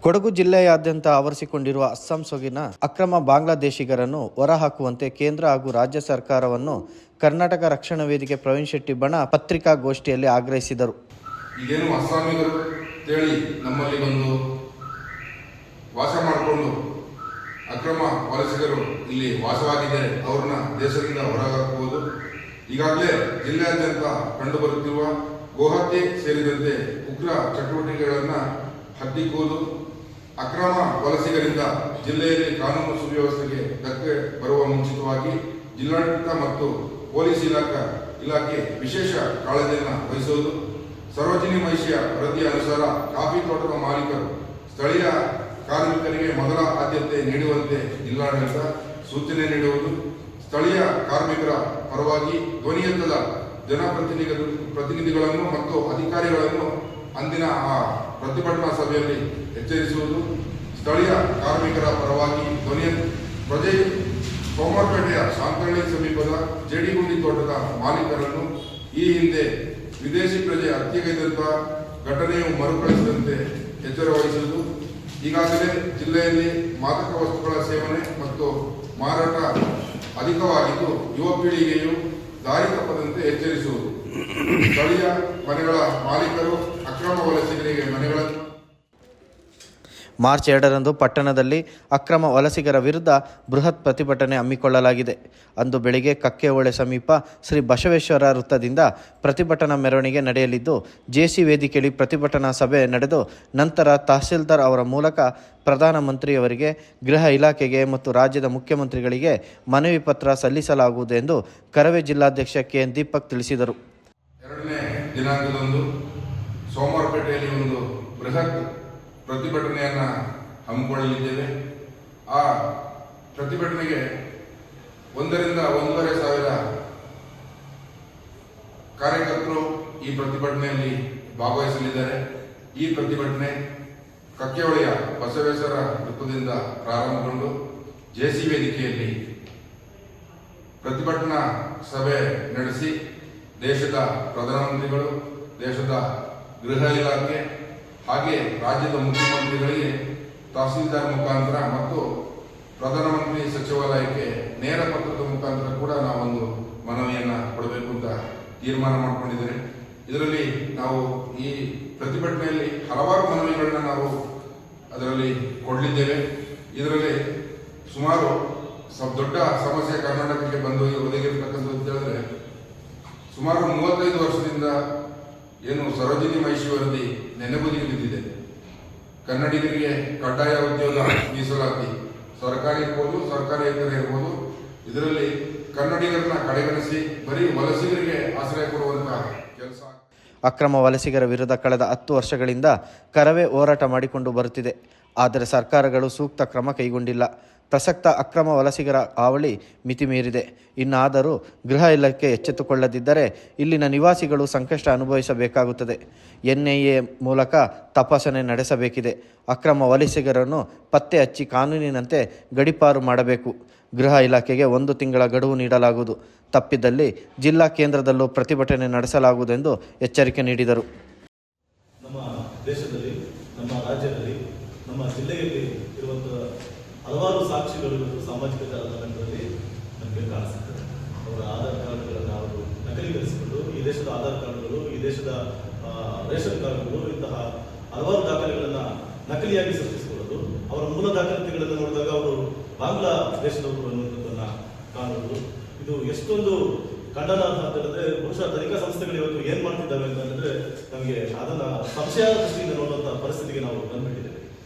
ಕೊಡಗು ಜಿಲ್ಲೆಯಾದ್ಯಂತ ಆವರಿಸಿಕೊಂಡಿರುವ ಅಸ್ಸಾಂ ಸೊಗಿನ ಅಕ್ರಮ ಬಾಂಗ್ಲಾದೇಶಿಗರನ್ನು ಹೊರಹಾಕುವಂತೆ ಕೇಂದ್ರ ಹಾಗೂ ರಾಜ್ಯ ಸರ್ಕಾರವನ್ನು ಕರ್ನಾಟಕ ರಕ್ಷಣಾ ವೇದಿಕೆ ಪ್ರವೀಣ್ ಶೆಟ್ಟಿ ಬಣ ಪತ್ರಿಕಾಗೋಷ್ಠಿಯಲ್ಲಿ ಆಗ್ರಹಿಸಿದರು. ಈಗೇನು ಅಸ್ಸಾಮಿಗರು ಅಂತೇಳಿ ನಮ್ಮಲ್ಲಿ ಬಂದು ವಾಸ ಮಾಡಿಕೊಂಡು ಅಕ್ರಮ ವಲಸಿಗರು ಇಲ್ಲಿ ವಾಸವಾಗಿದ್ದಾರೆ, ಅವ್ರನ್ನ ದೇಶದಿಂದ ಹೊರಹಾಕುವುದು ಈಗಾಗಲೇ ಜಿಲ್ಲೆಯಾದ್ಯಂತ ಕಂಡುಬರುತ್ತಿರುವ ಗೋಹತ್ಯೆ ಸೇರಿದಂತೆ ಉಗ್ರ ಚಟುವಟಿಕೆಗಳನ್ನು ಹತ್ತಿಕ್ಕುವುದು, ಅಕ್ರಮ ವಲಸಿಗರಿಂದ ಜಿಲ್ಲೆಯಲ್ಲಿ ಕಾನೂನು ಸುವ್ಯವಸ್ಥೆಗೆ ಧಕ್ಕೆ ಬರುವ ಮುಂಚಿತವಾಗಿ ಜಿಲ್ಲಾಡಳಿತ ಮತ್ತು ಪೊಲೀಸ್ ಇಲಾಖೆ ವಿಶೇಷ ಕಾಳಜಿಯನ್ನು ವಹಿಸುವುದು, ಸರೋಜಿನಿ ಮಹಿಷಿಯ ವರದಿಯ ಅನುಸಾರ ಕಾಫಿ ತೋಟದ ಮಾಲೀಕರು ಸ್ಥಳೀಯ ಕಾರ್ಮಿಕರಿಗೆ ಮೊದಲ ಆದ್ಯತೆ ನೀಡುವಂತೆ ಜಿಲ್ಲಾಡಳಿತ ಸೂಚನೆ ನೀಡುವುದು, ಸ್ಥಳೀಯ ಕಾರ್ಮಿಕರ ಪರವಾಗಿ ಧ್ವನಿ ಎತ್ತದ ಜನಪ್ರತಿನಿಧಿಗಳನ್ನು ಮತ್ತು ಅಧಿಕಾರಿಗಳನ್ನು ಅಂದಿನ ಆ ಪ್ರತಿಭಟನಾ ಸಭೆಯಲ್ಲಿ ಎಚ್ಚರಿಸುವುದು, ಸ್ಥಳೀಯ ಕಾರ್ಮಿಕರ ಪರವಾಗಿ ಪ್ರಜೆ ಸೋಮವಾರಪೇಟೆಯ ಶಾಂತಹಳ್ಳಿ ಸಮೀಪದ ಜೇಡಿಗುಂಡಿ ತೋಟದ ಮಾಲೀಕರನ್ನು ಈ ಹಿಂದೆ ವಿದೇಶಿ ಪ್ರಜೆ ಹತ್ಯೆಗೈದಂಥ ಘಟನೆಯು ಮರುಕಳಿಸದಂತೆ ಎಚ್ಚರ ವಹಿಸುವುದು, ಈಗಾಗಲೇ ಜಿಲ್ಲೆಯಲ್ಲಿ ಮಾದಕ ವಸ್ತುಗಳ ಸೇವನೆ ಮತ್ತು ಮಾರಾಟ ಅಧಿಕವಾಗಿದ್ದು ಯುವ ಪೀಳಿಗೆಯು ದಾರಿ ತಪ್ಪದಂತೆ ಎಚ್ಚರಿಸುವುದು, ಸ್ಥಳೀಯ ಮನೆಗಳ ಮಾಲೀಕರು ಅಕ್ರಮ ವಲಸಿಗರಿಗೆ ಮನೆಗಳನ್ನು ಮಾರ್ಚ್ 2ರಂದು ಪಟ್ಟಣದಲ್ಲಿ ಅಕ್ರಮ ವಲಸಿಗರ ವಿರುದ್ಧ ಬೃಹತ್ ಪ್ರತಿಭಟನೆ ಹಮ್ಮಿಕೊಳ್ಳಲಾಗಿದೆ. ಅಂದು ಬೆಳಿಗ್ಗೆ ಕಕ್ಕೆಹೊಳೆ ಸಮೀಪ ಶ್ರೀ ಬಸವೇಶ್ವರ ವೃತ್ತದಿಂದ ಪ್ರತಿಭಟನಾ ಮೆರವಣಿಗೆ ನಡೆಯಲಿದ್ದು, ಜೆಸಿ ವೇದಿಕೆಯಲ್ಲಿ ಪ್ರತಿಭಟನಾ ಸಭೆ ನಡೆದು ನಂತರ ತಹಸೀಲ್ದಾರ್ ಅವರ ಮೂಲಕ ಪ್ರಧಾನಮಂತ್ರಿಯವರಿಗೆ, ಗೃಹ ಇಲಾಖೆಗೆ ಮತ್ತು ರಾಜ್ಯದ ಮುಖ್ಯಮಂತ್ರಿಗಳಿಗೆ ಮನವಿ ಪತ್ರ ಸಲ್ಲಿಸಲಾಗುವುದು ಎಂದು ಕರವೇ ಜಿಲ್ಲಾಧ್ಯಕ್ಷ ಕೆಎನ್ ದೀಪಕ್ ತಿಳಿಸಿದರು. 2ನೇ ದಿನಾಂಕದಂದು ಸೋಮವಾರಪೇಟೆಯಲ್ಲಿ ಒಂದು ಬೃಹತ್ ಪ್ರತಿಭಟನೆಯನ್ನು ಹಮ್ಮಿಕೊಳ್ಳಲಿದ್ದೇವೆ. ಆ ಪ್ರತಿಭಟನೆಗೆ 1 ರಿಂದ 1.5 ಸಾವಿರ ಕಾರ್ಯಕರ್ತರು ಈ ಪ್ರತಿಭಟನೆಯಲ್ಲಿ ಭಾಗವಹಿಸಲಿದ್ದಾರೆ. ಈ ಪ್ರತಿಭಟನೆ ಕಕ್ಕೆಹೊಳೆಯ ಬಸವೇಶ್ವರ ವೃತ್ತದಿಂದ ಪ್ರಾರಂಭಗೊಂಡು ಜೆಸಿ ವೇದಿಕೆಯಲ್ಲಿ ಪ್ರತಿಭಟನಾ ಸಭೆ ನಡೆಸಿ ದೇಶದ ಪ್ರಧಾನಮಂತ್ರಿಗಳು, ದೇಶದ ಗೃಹ ಇಲಾಖೆ ಹಾಗೆ ರಾಜ್ಯದ ಮುಖ್ಯಮಂತ್ರಿಗಳಿಗೆ ತಹಸೀಲ್ದಾರ್ ಮುಖಾಂತರ ಮತ್ತು ಪ್ರಧಾನಮಂತ್ರಿ ಸಚಿವಾಲಯಕ್ಕೆ ನೇರ ಪತ್ರದ ಮುಖಾಂತರ ಕೂಡ ನಾವೊಂದು ಮನವಿಯನ್ನು ಕೊಡಬೇಕು ಅಂತ ತೀರ್ಮಾನ ಮಾಡಿಕೊಂಡಿದ್ದೇವೆ. ಇದರಲ್ಲಿ ನಾವು ಈ ಪ್ರತಿಭಟನೆಯಲ್ಲಿ ಹಲವಾರು ಮನವಿಗಳನ್ನ ನಾವು ಅದರಲ್ಲಿ ಕೊಡಲಿದ್ದೇವೆ. ಇದರಲ್ಲಿ ಸುಮಾರು ದೊಡ್ಡ ಸಮಸ್ಯೆ ಕರ್ನಾಟಕಕ್ಕೆ ಬಂದು ಒದಗಿರತಕ್ಕಂಥದ್ದು ಅಂತ ಹೇಳಿದ್ರೆ, ಸುಮಾರು 35 ವರ್ಷದಿಂದ ಏನು ಸರೋಜಿನಿ ಮಹಿಷಿ ವರದಿ ನೆನೆಗುದಿಗೆ ಬಿದ್ದಿದೆ. ಕನ್ನಡಿಗರಿಗೆ ಕಡ್ಡಾಯ ಉದ್ಯೋಗ ಮೀಸಲಾತಿ, ಸರ್ಕಾರಿ ಇರ್ಬೋದು, ಸರ್ಕಾರೇತರ ಇರ್ಬೋದು, ಇದರಲ್ಲಿ ಕನ್ನಡಿಗರನ್ನ ಕಡೆಗಣಿಸಿ ಬರೀ ವಲಸಿಗರಿಗೆ ಆಶ್ರಯ ಕೊಡುವಂತಹ ಕೆಲಸ. ಅಕ್ರಮ ವಲಸಿಗರ ವಿರುದ್ಧ ಕಳೆದ 10 ವರ್ಷಗಳಿಂದ ಕರವೇ ಹೋರಾಟ ಮಾಡಿಕೊಂಡು ಬರುತ್ತಿದೆ. ಆದರೆ ಸರ್ಕಾರಗಳು ಸೂಕ್ತ ಕ್ರಮ ಕೈಗೊಂಡಿಲ್ಲ. ಪ್ರಸಕ್ತ ಅಕ್ರಮ ವಲಸಿಗರ ಹಾವಳಿ ಮಿತಿ ಮೀರಿದೆ. ಇನ್ನಾದರೂ ಗೃಹ ಇಲಾಖೆ ಎಚ್ಚೆತ್ತುಕೊಳ್ಳದಿದ್ದರೆ ಇಲ್ಲಿನ ನಿವಾಸಿಗಳು ಸಂಕಷ್ಟ ಅನುಭವಿಸಬೇಕಾಗುತ್ತದೆ. ಎನ್ಐಎ ಮೂಲಕ ತಪಾಸಣೆ ನಡೆಸಬೇಕಿದೆ. ಅಕ್ರಮ ವಲಸಿಗರನ್ನು ಪತ್ತೆ ಹಚ್ಚಿ ಕಾನೂನಿನಂತೆ ಗಡೀಪಾರು ಮಾಡಬೇಕು. ಗೃಹ ಇಲಾಖೆಗೆ 1 ತಿಂಗಳ ಗಡುವು ನೀಡಲಾಗುವುದು. ತಪ್ಪಿದಲ್ಲಿ ಜಿಲ್ಲಾ ಕೇಂದ್ರದಲ್ಲೂ ಪ್ರತಿಭಟನೆ ನಡೆಸಲಾಗುವುದೆಂದು ಎಚ್ಚರಿಕೆ ನೀಡಿದರು. ನಮ್ಮ ದೇಶದಲ್ಲಿ, ನಮ್ಮ ರಾಜ್ಯದಲ್ಲಿ, ನಮ್ಮ ಜಿಲ್ಲೆಯಲ್ಲಿ ಇರುವಂತಹ ಹಲವಾರು ಸಾಕ್ಷಿಗಳು ಸಾಮಾಜಿಕ ಜಾಲತಾಣಗಳಲ್ಲಿ ನಮಗೆ ಕಾಣಿಸುತ್ತದೆ. ಅವರ ಆಧಾರ್ ಕಾರ್ಡ್ಗಳನ್ನು ಅವರು ನಕಲೀಕರಿಸಿಕೊಂಡು ಈ ದೇಶದ ಆಧಾರ್ ಕಾರ್ಡ್ಗಳು, ಈ ದೇಶದ ರೇಷನ್ ಕಾರ್ಡ್ಗಳು, ಇಂತಹ ಹಲವಾರು ದಾಖಲೆಗಳನ್ನು ನಕಲಿಯಾಗಿ ಸೃಷ್ಟಿಸಿಕೊಳ್ಳೋದು, ಅವರ ಮೂಲ ದಾಖಲಾತಿಗಳನ್ನು ನೋಡಿದಾಗ ಅವರು ಬಾಂಗ್ಲಾ ದೇಶದವರು ಅನ್ನುವಂಥದ್ದನ್ನು ಕಾಣುವುದು, ಇದು ಎಷ್ಟೊಂದು ಖಂಡನಾರ್ಹ ಅಂತ ಹೇಳಿದ್ರೆ, ಬಹುಶಃ ತನಿಖಾ ಸಂಸ್ಥೆಗಳು ಇವತ್ತು ಏನ್ ಮಾಡ್ತಿದ್ದಾವೆ ಅಂತ ಹೇಳಿದ್ರೆ ನಮಗೆ ಅದನ್ನ ಸಂಶಯ ದೃಷ್ಟಿಯಿಂದ ನೋಡುವಂತಹ ಪರಿಸ್ಥಿತಿಗೆ ನಾವು ಬಂದ್ಬಿಟ್ಟಿದ್ದೇವೆ.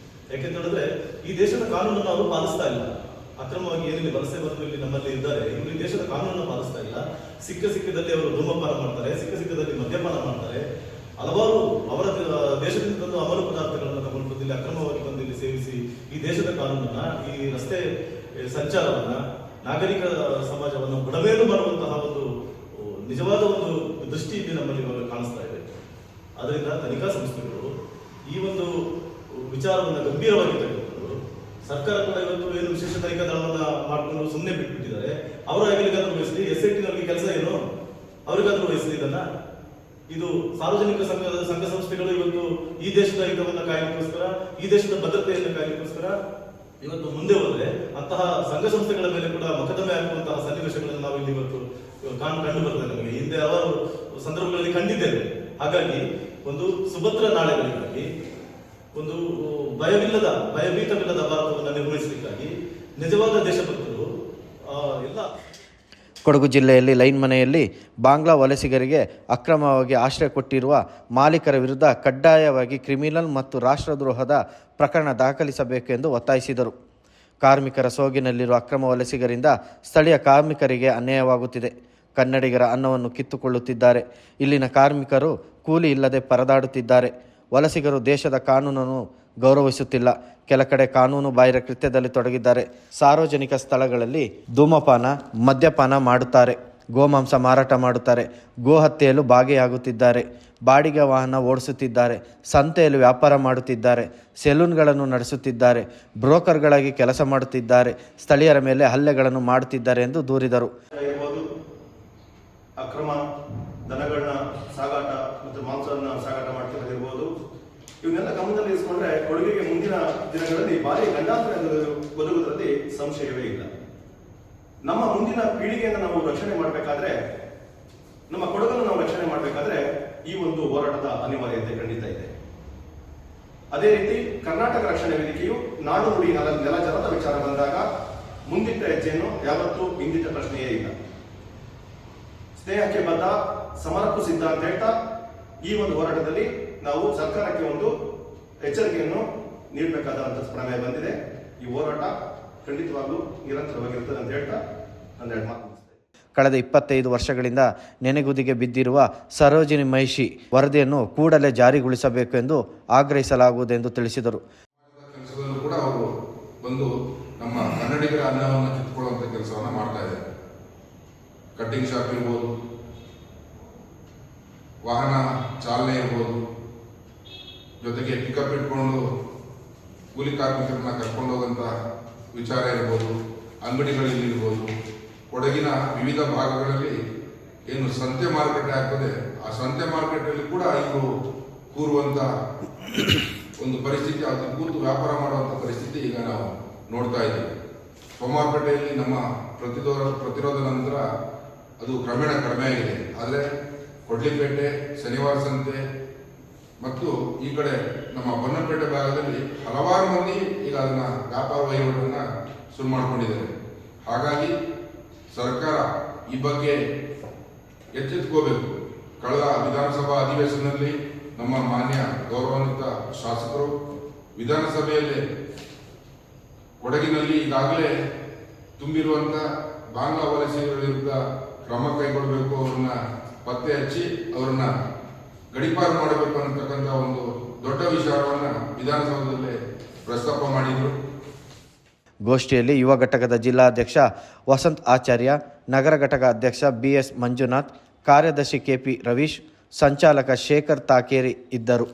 ಯಾಕೆಂತ ಹೇಳಿದ್ರೆ ಈ ದೇಶದ ಕಾನೂನನ್ನು ಅವರು ಪಾಲಿಸ್ತಾ ಇಲ್ಲ. ಅಕ್ರಮವಾಗಿ ಏನಿಲ್ಲ ವಲಸೆ ಬಂದು ಇಲ್ಲಿ ನಮ್ಮಲ್ಲಿ ಇದ್ದಾರೆ, ಇವರು ಈ ದೇಶದ ಕಾನೂನನ್ನು ಪಾಲಿಸ್ತಾ ಇಲ್ಲ. ಸಿಕ್ಕದಲ್ಲಿ ಅವರು ಧೂಮಪಾನ ಮಾಡ್ತಾರೆ, ಸಿಕ್ಕದಲ್ಲಿ ಮದ್ಯಪಾನ ಮಾಡ್ತಾರೆ. ಹಲವಾರು ಅವರ ದೇಶದಿಂದ ತಂದು ಅಮಲು ಪದಾರ್ಥಗಳನ್ನು ತಗೊಂಡು ಇಲ್ಲಿ ಅಕ್ರಮವಾಗಿ ಬಂದು ಇಲ್ಲಿ ಸೇವಿಸಿ ಈ ದೇಶದ ಕಾನೂನನ್ನ, ಈ ರಸ್ತೆ ಸಂಚಾರವನ್ನ, ನಾಗರಿಕ ಸಮಾಜವನ್ನು ಬುಡಮೇಲು ಮಾಡುವಂತಹ ಒಂದು ನಿಜವಾದ ಒಂದು ದೃಷ್ಟಿ ಇಲ್ಲಿ ನಮ್ಮಲ್ಲಿ ಇವಾಗ ಕಾಣಿಸ್ತಾ ಇದೆ. ಅದರಿಂದ ತನಿಖಾ ಸಂಸ್ಥೆಗಳು ಈ ಒಂದು ವಿಚಾರವನ್ನು ಗಂಭೀರವಾಗಿ ತೆಗೆದುಕೊಂಡು, ಸರ್ಕಾರ ಕೂಡ ಇವತ್ತು ಏನು ವಿಶೇಷ ತನಿಖಾ ದಳವನ್ನು ಮಾಡಿಕೊಂಡು ಸುಮ್ಮನೆ ಬಿಟ್ಬಿಟ್ಟಿದ್ದಾರೆ. ಅವರ ಹೆಗಲಿಗಾದ್ರೂ ವಹಿಸಲಿ, SIT ನವರಿಗೆ ಕೆಲಸ ಏನು, ಅವರಿಗಾದ್ರೂ ವಹಿಸಲಿ ಇದನ್ನ. ಇದು ಸಾರ್ವಜನಿಕ ಸಂಘ ಸಂಸ್ಥೆಗಳು ಇವತ್ತು ಈ ದೇಶದ ಹಿತವನ್ನು ಕಾಯಲಿಕ್ಕೋಸ್ಕರ, ಈ ದೇಶದ ಭದ್ರತೆಯನ್ನು ಕಾಯಲಿಕ್ಕೋಸ್ಕರ ಇವತ್ತು ಮುಂದೆ ಹೋದ್ರೆ ಅಂತಹ ಸಂಘ ಸಂಸ್ಥೆಗಳ ಮೇಲೆ ಕೂಡ ಮೊಕದ್ದಮೆ ಹಾಕುವಂತಹ ಸನ್ನಿವೇಶಗಳನ್ನು ನಾವು ಇಲ್ಲಿ ಇವತ್ತು ಕಂಡು ಬರ್ತದೆ. ನಮಗೆ ಹಿಂದೆ ಹಲವಾರು ಸಂದರ್ಭಗಳಲ್ಲಿ ಕಂಡಿದ್ದೇವೆ. ಹಾಗಾಗಿ ಒಂದು ಸುಭದ್ರ ನಾಳೆಗಳಿಗಾಗಿ, ಒಂದು ಭಯಭೀತವಿಲ್ಲದ ಭಾರತವನ್ನು ನಿರ್ವಹಿಸಲಿಕ್ಕಾಗಿ ನಿಜವಾದ ದೇಶಭಕ್ತರು ಎಲ್ಲ. ಕೊಡಗು ಜಿಲ್ಲೆಯಲ್ಲಿ ಲೈನ್ ಮನೆಯಲ್ಲಿ ಬಾಂಗ್ಲಾ ವಲಸಿಗರಿಗೆ ಅಕ್ರಮವಾಗಿ ಆಶ್ರಯ ಕೊಟ್ಟಿರುವ ಮಾಲೀಕರ ವಿರುದ್ಧ ಕಡ್ಡಾಯವಾಗಿ ಕ್ರಿಮಿನಲ್ ಮತ್ತು ರಾಷ್ಟ್ರದ್ರೋಹದ ಪ್ರಕರಣ ದಾಖಲಿಸಬೇಕೆಂದು ಒತ್ತಾಯಿಸಿದರು. ಕಾರ್ಮಿಕರ ಸೋಗಿನಲ್ಲಿರುವ ಅಕ್ರಮ ವಲಸಿಗರಿಂದ ಸ್ಥಳೀಯ ಕಾರ್ಮಿಕರಿಗೆ ಅನ್ಯಾಯವಾಗುತ್ತಿದೆ. ಕನ್ನಡಿಗರ ಅನ್ನವನ್ನು ಕಿತ್ತುಕೊಳ್ಳುತ್ತಿದ್ದಾರೆ. ಇಲ್ಲಿನ ಕಾರ್ಮಿಕರು ಕೂಲಿ ಇಲ್ಲದೆ ಪರದಾಡುತ್ತಿದ್ದಾರೆ. ವಲಸಿಗರು ದೇಶದ ಕಾನೂನನ್ನು ಗೌರವಿಸುತ್ತಿಲ್ಲ. ಕೆಲ ಕಡೆ ಕಾನೂನು ಬಾಹಿರ ಕೃತ್ಯದಲ್ಲಿ ತೊಡಗಿದ್ದಾರೆ. ಸಾರ್ವಜನಿಕ ಸ್ಥಳಗಳಲ್ಲಿ ಧೂಮಪಾನ, ಮದ್ಯಪಾನ ಮಾಡುತ್ತಾರೆ. ಗೋಮಾಂಸ ಮಾರಾಟ ಮಾಡುತ್ತಾರೆ. ಗೋಹತ್ಯೆಯಲ್ಲೂ ಭಾಗಿಯಾಗುತ್ತಿದ್ದಾರೆ. ಬಾಡಿಗೆ ವಾಹನ ಓಡಿಸುತ್ತಿದ್ದಾರೆ. ಸಂತೆಯಲ್ಲಿ ವ್ಯಾಪಾರ ಮಾಡುತ್ತಿದ್ದಾರೆ. ಸೆಲೂನ್ಗಳನ್ನು ನಡೆಸುತ್ತಿದ್ದಾರೆ. ಬ್ರೋಕರ್ಗಳಾಗಿ ಕೆಲಸ ಮಾಡುತ್ತಿದ್ದಾರೆ. ಸ್ಥಳೀಯರ ಮೇಲೆ ಹಲ್ಲೆಗಳನ್ನು ಮಾಡುತ್ತಿದ್ದಾರೆ ಎಂದು ದೂರಿದರು. ಅಕ್ರಮ ದನಗಳನ್ನ ಸಾಗಾಟ ಮತ್ತು ಮಾಂಸವನ್ನ ಸಾಗಾಟ ಮಾಡ್ತಿರೋದಿರ್ಬೋದು, ಇವನ್ನೆಲ್ಲ ಗಮನದಲ್ಲಿ ಇರಿಸಿಕೊಂಡ್ರೆ ಕೊಡಗಿಗೆ ಮುಂದಿನ ದಿನಗಳಲ್ಲಿ ಭಾರಿ ಗಂಡಾಂತರ ಒದಗುವುದರಲ್ಲಿ ಸಂಶಯವೇ ಇಲ್ಲ. ನಮ್ಮ ಮುಂದಿನ ಪೀಳಿಗೆಯನ್ನು ನಾವು ರಕ್ಷಣೆ ಮಾಡಬೇಕಾದ್ರೆ, ನಮ್ಮ ಕೊಡಗನ್ನು ನಾವು ರಕ್ಷಣೆ ಮಾಡಬೇಕಾದ್ರೆ ಈ ಒಂದು ಹೋರಾಟದ ಅನಿವಾರ್ಯತೆ ಖಂಡಿತ ಇದೆ. ಅದೇ ರೀತಿ ಕರ್ನಾಟಕ ರಕ್ಷಣಾ ವೇದಿಕೆಯು ನಾಡು ನುಡಿ ನೆಲ ಜಲದ ವಿಚಾರ ಬಂದಾಗ ಮುಂದಿಟ್ಟ ಹೆಜ್ಜೆಯನ್ನು ಯಾವತ್ತೂ ಹಿಂದಿಟ್ಟ ಪ್ರಶ್ನೆಯೇ ಇಲ್ಲ. ಸ್ನೇಹಕ್ಕೆ ಬದ್ಧ, ಸಮರಕ್ಕೂ ಸಿದ್ಧ ಅಂತ ಹೇಳ್ತಾ ಈ ಒಂದು ಹೋರಾಟದಲ್ಲಿ ನಾವು ಸರ್ಕಾರಕ್ಕೆ ಒಂದು ಎಚ್ಚರಿಕೆಯನ್ನು ನೀಡಬೇಕಾದಂತಹ ಪ್ರಮೇಯ ಬಂದಿದೆ. ಈ ಹೋರಾಟ ಖಂಡಿತವಾಗ್ಲೂ ನಿರಂತರವಾಗಿರುತ್ತದೆ ಅಂತ ಹೇಳ್ತಾ ನನ್ನ ಮಾತು. ಕಳೆದ 25 ವರ್ಷಗಳಿಂದ ನೆನೆಗುದಿಗೆ ಬಿದ್ದಿರುವ ಸರೋಜಿನಿ ಮಹಿಷಿ ವರದಿಯನ್ನು ಕೂಡಲೇ ಜಾರಿಗೊಳಿಸಬೇಕು ಎಂದು ಆಗ್ರಹಿಸಲಾಗುವುದೆಂದು ತಿಳಿಸಿದರು. ಕೆಲಸದಲ್ಲೂ ಕೂಡ ಅವರು ಬಂದು ನಮ್ಮ ಕನ್ನಡಿಗರ ಅನ್ನವನ್ನು ಕಿತ್ತುಕೊಳ್ಳುವಂಥ ಕೆಲಸವನ್ನು ಮಾಡ್ತಾ ಇದ್ದಾರೆ. ಕಟ್ಟಿಂಗ್ ಶಾಪ್ ಇರ್ಬೋದು, ವಾಹನ ಚಾಲನೆ ಇರ್ಬೋದು, ಜೊತೆಗೆ ಪಿಕಪ್ ಇಟ್ಕೊಂಡು ಕೂಲಿ ಕಾರ್ಮಿಕರನ್ನ ಕರ್ಕೊಂಡು ಹೋಗುವಂಥ ವಿಚಾರ ಇರ್ಬೋದು, ಅಂಗಡಿಗಳಲ್ಲಿ ಇರ್ಬೋದು, ಕೊಡಗಿನ ವಿವಿಧ ಭಾಗಗಳಲ್ಲಿ ಏನು ಸಂತೆ ಮಾರುಕಟ್ಟೆ ಆಗ್ತದೆ, ಆ ಸಂತೆ ಮಾರುಕಟ್ಟೆಯಲ್ಲಿ ಕೂಡ ಇವರು ಕೂರುವಂಥ ಒಂದು ಪರಿಸ್ಥಿತಿ, ಅದು ಕೂತು ವ್ಯಾಪಾರ ಮಾಡುವಂಥ ಪರಿಸ್ಥಿತಿ ಈಗ ನಾವು ನೋಡ್ತಾ ಇದ್ದೀವಿ. ಸೋಮವಾರಪೇಟೆಯಲ್ಲಿ ನಮ್ಮ ಪ್ರತಿರೋಧ ನಂತರ ಅದು ಕ್ರಮೇಣ ಕಡಿಮೆ ಆಗಿದೆ. ಆದರೆ ಕೊಡ್ಲಿಪೇಟೆ, ಶನಿವಾರ ಸಂತೆ ಮತ್ತು ಈ ಕಡೆ ನಮ್ಮ ಬನ್ನಪೇಟೆ ಭಾಗದಲ್ಲಿ ಹಲವಾರು ಮಂದಿ ಈಗ ಅದನ್ನ ವ್ಯಾಪಾರ ವಹಿವಾಟನ್ನು ಶುರು ಮಾಡಿಕೊಂಡಿದ್ದಾರೆ. ಹಾಗಾಗಿ ಸರ್ಕಾರ ಈ ಬಗ್ಗೆ ಎಚ್ಚೆತ್ತುಕೋಬೇಕು. ಕಳೆದ ವಿಧಾನಸಭಾ ಅಧಿವೇಶನದಲ್ಲಿ ನಮ್ಮ ಮಾನ್ಯ ಗೌರವಾನ್ವಿತ ಶಾಸಕರು ವಿಧಾನಸಭೆಯಲ್ಲಿ ಕೊಡಗಿನಲ್ಲಿ ಈಗಾಗಲೇ ತುಂಬಿರುವಂಥ ಬಾಂಗ್ಲಾ ವಲಸಿಗರ ವಿರುದ್ಧ ಕ್ರಮ ಕೈಗೊಳ್ಳಬೇಕು, ಅವರನ್ನ ಪತ್ತೆ ಹಚ್ಚಿ ಅವರನ್ನ ಗಡೀಪಾರು ಮಾಡಬೇಕು ಅನ್ನತಕ್ಕಂಥ ಒಂದು ದೊಡ್ಡ ವಿಚಾರವನ್ನು ವಿಧಾನಸೌಧದಲ್ಲಿ ಪ್ರಸ್ತಾಪ ಮಾಡಿದರು. ಗೋಷ್ಠಿಯಲ್ಲಿ ಯುವ ಘಟಕದ ಜಿಲ್ಲಾಧ್ಯಕ್ಷ ವಸಂತ್ ಆಚಾರ್ಯ, ನಗರ ಘಟಕ ಅಧ್ಯಕ್ಷ BS ಮಂಜುನಾಥ್, ಕಾರ್ಯದರ್ಶಿ KP ರವೀಶ್, ಸಂಚಾಲಕ ಶೇಖರ್ ತಾಕೇರಿ ಇದ್ದರು.